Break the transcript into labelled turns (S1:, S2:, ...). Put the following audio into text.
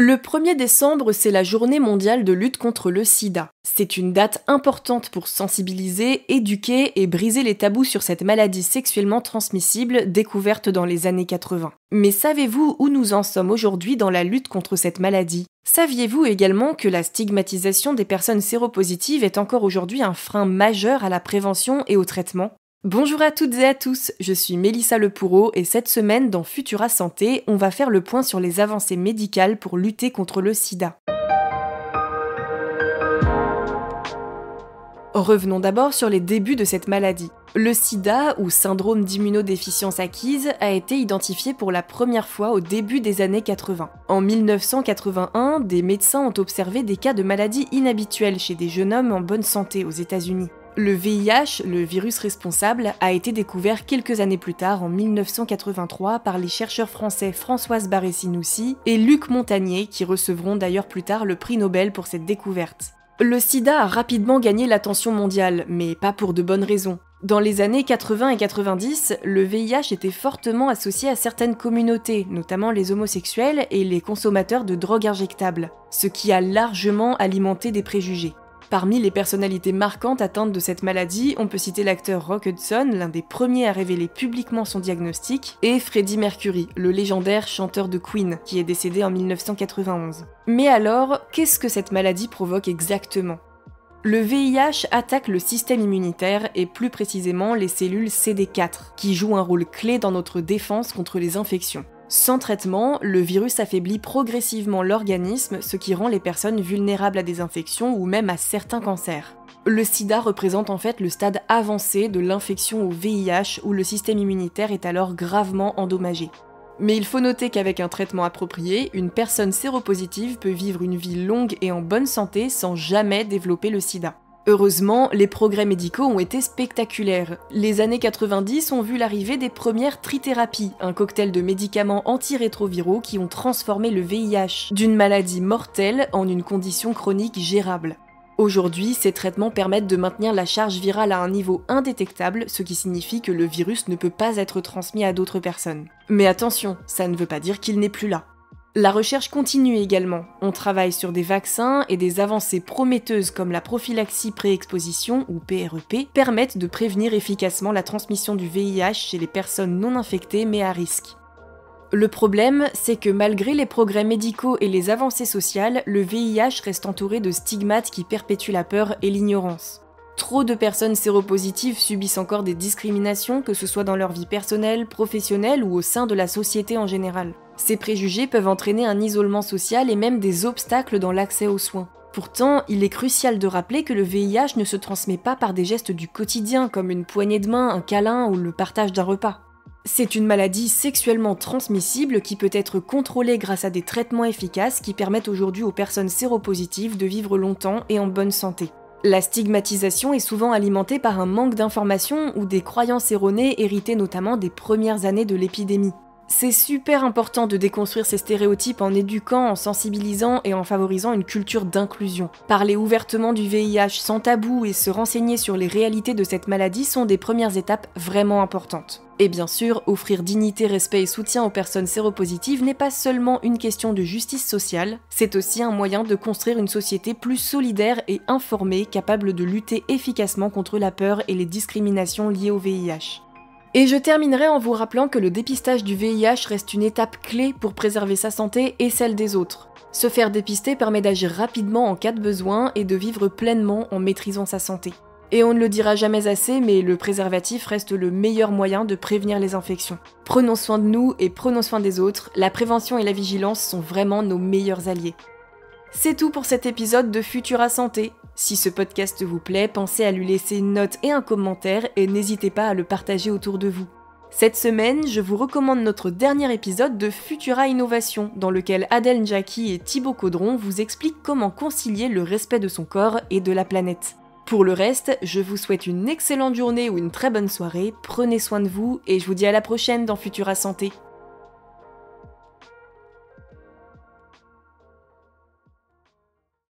S1: Le 1er décembre, c'est la journée mondiale de lutte contre le sida. C'est une date importante pour sensibiliser, éduquer et briser les tabous sur cette maladie sexuellement transmissible découverte dans les années 80. Mais savez-vous où nous en sommes aujourd'hui dans la lutte contre cette maladie ? Saviez-vous également que la stigmatisation des personnes séropositives est encore aujourd'hui un frein majeur à la prévention et au traitement ? Bonjour à toutes et à tous, je suis Mélissa Lepoureau et cette semaine dans Futura Santé, on va faire le point sur les avancées médicales pour lutter contre le sida. Revenons d'abord sur les débuts de cette maladie. Le sida, ou syndrome d'immunodéficience acquise, a été identifié pour la première fois au début des années 80. En 1981, des médecins ont observé des cas de maladies inhabituelles chez des jeunes hommes en bonne santé aux États-Unis. Le VIH, le virus responsable, a été découvert quelques années plus tard, en 1983, par les chercheurs français Françoise Barré-Sinoussi et Luc Montagnier, qui recevront d'ailleurs plus tard le prix Nobel pour cette découverte. Le sida a rapidement gagné l'attention mondiale, mais pas pour de bonnes raisons. Dans les années 80 et 90, le VIH était fortement associé à certaines communautés, notamment les homosexuels et les consommateurs de drogues injectables, ce qui a largement alimenté des préjugés. Parmi les personnalités marquantes atteintes de cette maladie, on peut citer l'acteur Rock Hudson, l'un des premiers à révéler publiquement son diagnostic, et Freddie Mercury, le légendaire chanteur de Queen, qui est décédé en 1991. Mais alors, qu'est-ce que cette maladie provoque exactement ? Le VIH attaque le système immunitaire et plus précisément les cellules CD4, qui jouent un rôle clé dans notre défense contre les infections. Sans traitement, le virus affaiblit progressivement l'organisme, ce qui rend les personnes vulnérables à des infections ou même à certains cancers. Le sida représente en fait le stade avancé de l'infection au VIH où le système immunitaire est alors gravement endommagé. Mais il faut noter qu'avec un traitement approprié, une personne séropositive peut vivre une vie longue et en bonne santé sans jamais développer le sida. Heureusement, les progrès médicaux ont été spectaculaires. Les années 90 ont vu l'arrivée des premières trithérapies, un cocktail de médicaments antirétroviraux qui ont transformé le VIH d'une maladie mortelle en une condition chronique gérable. Aujourd'hui, ces traitements permettent de maintenir la charge virale à un niveau indétectable, ce qui signifie que le virus ne peut pas être transmis à d'autres personnes. Mais attention, ça ne veut pas dire qu'il n'est plus là. La recherche continue également. On travaille sur des vaccins et des avancées prometteuses comme la prophylaxie pré-exposition, ou PrEP, permettent de prévenir efficacement la transmission du VIH chez les personnes non infectées mais à risque. Le problème, c'est que malgré les progrès médicaux et les avancées sociales, le VIH reste entouré de stigmates qui perpétuent la peur et l'ignorance. Trop de personnes séropositives subissent encore des discriminations, que ce soit dans leur vie personnelle, professionnelle ou au sein de la société en général. Ces préjugés peuvent entraîner un isolement social et même des obstacles dans l'accès aux soins. Pourtant, il est crucial de rappeler que le VIH ne se transmet pas par des gestes du quotidien, comme une poignée de main, un câlin ou le partage d'un repas. C'est une maladie sexuellement transmissible qui peut être contrôlée grâce à des traitements efficaces qui permettent aujourd'hui aux personnes séropositives de vivre longtemps et en bonne santé. La stigmatisation est souvent alimentée par un manque d'informations ou des croyances erronées héritées notamment des premières années de l'épidémie. C'est super important de déconstruire ces stéréotypes en éduquant, en sensibilisant et en favorisant une culture d'inclusion. Parler ouvertement du VIH sans tabou et se renseigner sur les réalités de cette maladie sont des premières étapes vraiment importantes. Et bien sûr, offrir dignité, respect et soutien aux personnes séropositives n'est pas seulement une question de justice sociale, c'est aussi un moyen de construire une société plus solidaire et informée, capable de lutter efficacement contre la peur et les discriminations liées au VIH. Et je terminerai en vous rappelant que le dépistage du VIH reste une étape clé pour préserver sa santé et celle des autres. Se faire dépister permet d'agir rapidement en cas de besoin et de vivre pleinement en maîtrisant sa santé. Et on ne le dira jamais assez, mais le préservatif reste le meilleur moyen de prévenir les infections. Prenons soin de nous et prenons soin des autres, la prévention et la vigilance sont vraiment nos meilleurs alliés. C'est tout pour cet épisode de Futura Santé. Si ce podcast vous plaît, pensez à lui laisser une note et un commentaire et n'hésitez pas à le partager autour de vous. Cette semaine, je vous recommande notre dernier épisode de Futura Innovation, dans lequel Adèle Njaki et Thibaut Caudron vous expliquent comment concilier le respect de son corps et de la planète. Pour le reste, je vous souhaite une excellente journée ou une très bonne soirée, prenez soin de vous et je vous dis à la prochaine dans Futura Santé.